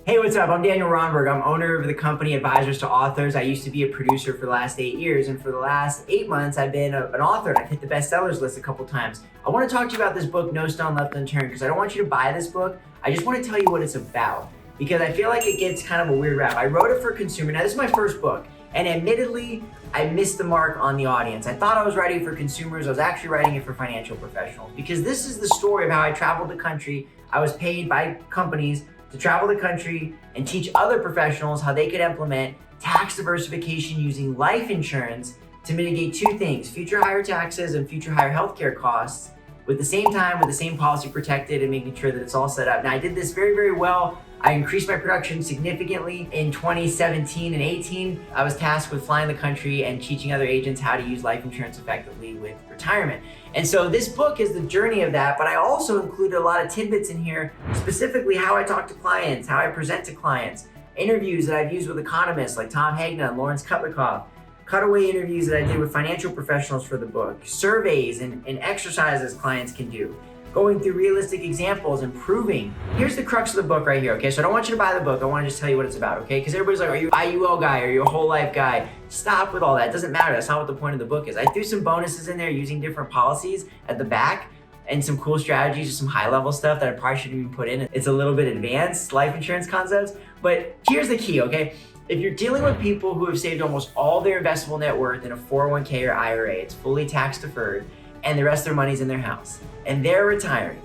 Hey, what's up? I'm Daniel Rondberg. I'm owner of the company Advisors to Authors. I used to be a producer for the last 8 years, and for the last 8 months, I've been an author, and I've hit the bestsellers list a couple times. I want to talk to you about this book, No Stone Left Unturned, because I don't want you to buy this book. I just want to tell you what it's about, because I feel like it gets kind of a weird rap. I wrote it for consumer. Now, this is my first book, and admittedly, I missed the mark on the audience. I thought I was writing for consumers. I was actually writing it for financial professionals, because this is the story of how I traveled the country. I was paid by companies to travel the country and teach other professionals how they could implement tax diversification using life insurance to mitigate two things: future higher taxes and future higher healthcare costs, with the same time, with the same policy protected and making sure that it's all set up. Now, I did this very, very well. I increased my production significantly in 2017 and 18. I was tasked with flying the country and teaching other agents how to use life insurance effectively with retirement. And so this book is the journey of that, but I also included a lot of tidbits in here, specifically how I talk to clients, how I present to clients, interviews that I've used with economists like Tom Hagna and Lawrence Kutlikoff, cutaway interviews that I did with financial professionals for the book, surveys and exercises clients can do, going through realistic examples and proving. Here's the crux of the book right here, okay? So I don't want you to buy the book. I want to just tell you what it's about, okay? Because everybody's like, are you an IUL guy? Are you a whole life guy? Stop with all that. It doesn't matter. That's not what the point of the book is. I threw some bonuses in there using different policies at the back and some cool strategies, some high level stuff that I probably shouldn't even put in. It's a little bit advanced life insurance concepts, but here's the key, okay? If you're dealing with people who have saved almost all their investable net worth in a 401k or IRA, it's fully tax deferred, and the rest of their money's in their house, and they're retiring,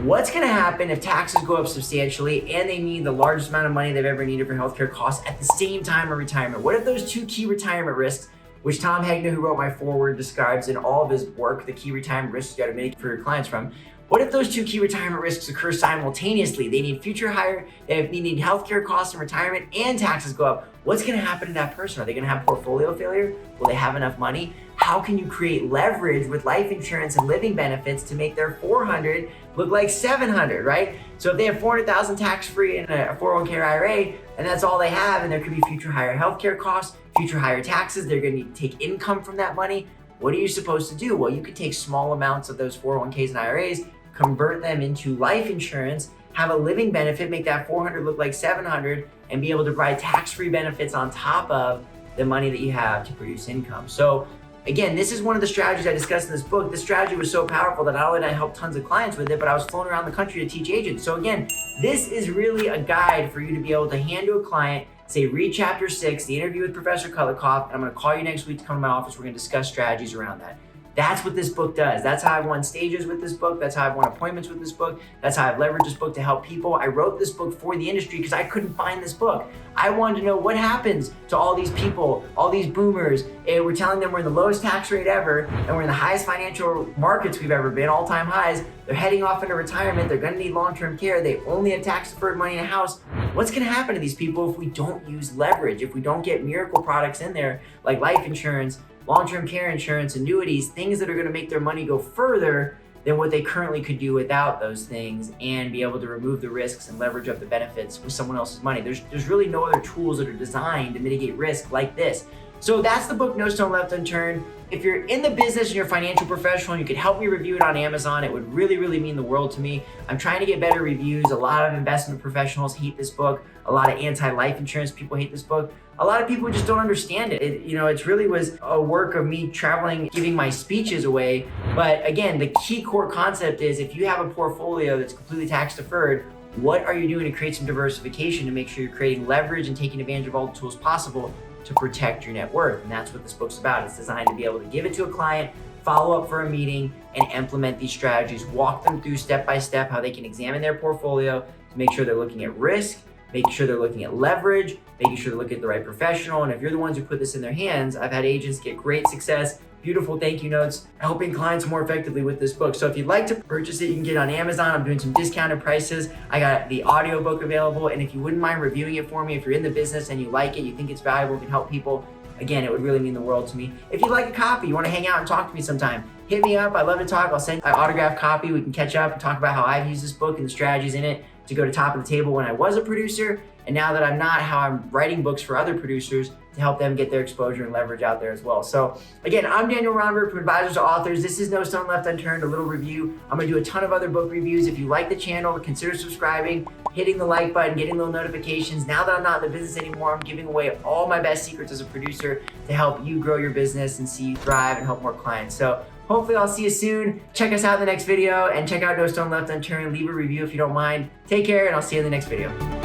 what's gonna happen if taxes go up substantially and they need the largest amount of money they've ever needed for healthcare costs at the same time of retirement? What if those two key retirement risks, which Tom Hagna, who wrote my foreword, describes in all of his work, the key retirement risks you gotta mitigate for your clients from, what if those two key retirement risks occur simultaneously? They need they need healthcare costs in retirement and taxes go up. What's gonna happen to that person? Are they gonna have portfolio failure? Will they have enough money? How can you create leverage with life insurance and living benefits to make their 400 look like 700, right? So if they have 400,000 tax-free in a 401k or IRA, and that's all they have, and there could be future higher healthcare costs, future higher taxes, they're gonna need to take income from that money. What are you supposed to do? Well, you could take small amounts of those 401ks and IRAs, convert them into life insurance, have a living benefit, make that 400 look like 700, and be able to provide tax-free benefits on top of the money that you have to produce income. So again, this is one of the strategies I discussed in this book. This strategy was so powerful that not only did I help tons of clients with it, but I was flown around the country to teach agents. So again, this is really a guide for you to be able to hand to a client, say, read chapter 6, the interview with Professor Kutlikoff, and I'm gonna call you next week to come to my office. We're gonna discuss strategies around that. That's what this book does. That's how I've won stages with this book. That's how I've won appointments with this book. That's how I've leveraged this book to help people. I wrote this book for the industry because I couldn't find this book. I wanted to know what happens to all these people, all these boomers. And we're telling them we're in the lowest tax rate ever, and we're in the highest financial markets we've ever been, all-time highs. They're heading off into retirement. They're gonna need long-term care. They only have tax-deferred money in a house. What's gonna happen to these people if we don't use leverage, if we don't get miracle products in there like life insurance, long-term care insurance, annuities, things that are gonna make their money go further than what they currently could do without those things, and be able to remove the risks and leverage up the benefits with someone else's money. There's really no other tools that are designed to mitigate risk like this. So that's the book, No Stone Left Unturned. If you're in the business and you're a financial professional and you could help me review it on Amazon, it would really, really mean the world to me. I'm trying to get better reviews. A lot of investment professionals hate this book. A lot of anti-life insurance people hate this book. A lot of people just don't understand it. It really was a work of me traveling, giving my speeches away. But again, the key core concept is, if you have a portfolio that's completely tax deferred, what are you doing to create some diversification to make sure you're creating leverage and taking advantage of all the tools possible to protect your net worth? And that's what this book's about. It's designed to be able to give it to a client, follow up for a meeting, and implement these strategies, walk them through step by step how they can examine their portfolio to make sure they're looking at risk, making sure they're looking at leverage, making sure they're looking at the right professional. And if you're the ones who put this in their hands, I've had agents get great success, beautiful thank you notes, helping clients more effectively with this book. So if you'd like to purchase it, you can get it on Amazon. I'm doing some discounted prices. I got the audiobook available. And if you wouldn't mind reviewing it for me, if you're in the business and you like it, you think it's valuable, can help people, again, it would really mean the world to me. If you'd like a copy, you want to hang out and talk to me sometime, hit me up. I love to talk. I'll send you an autographed copy. We can catch up and talk about how I've used this book and the strategies in it to go to top of the table when I was a producer, and now that I'm not, how I'm writing books for other producers to help them get their exposure and leverage out there as well. So again, I'm Daniel Rondberg from Advisors to Authors. This is No Stone Left Unturned, a little review. I'm gonna do a ton of other book reviews. If you like the channel, consider subscribing, hitting the like button, getting little notifications. Now that I'm not in the business anymore, I'm giving away all my best secrets as a producer to help you grow your business and see you thrive and help more clients. So hopefully I'll see you soon. Check us out in the next video and check out No Stone Left Unturned. Leave a review if you don't mind. Take care and I'll see you in the next video.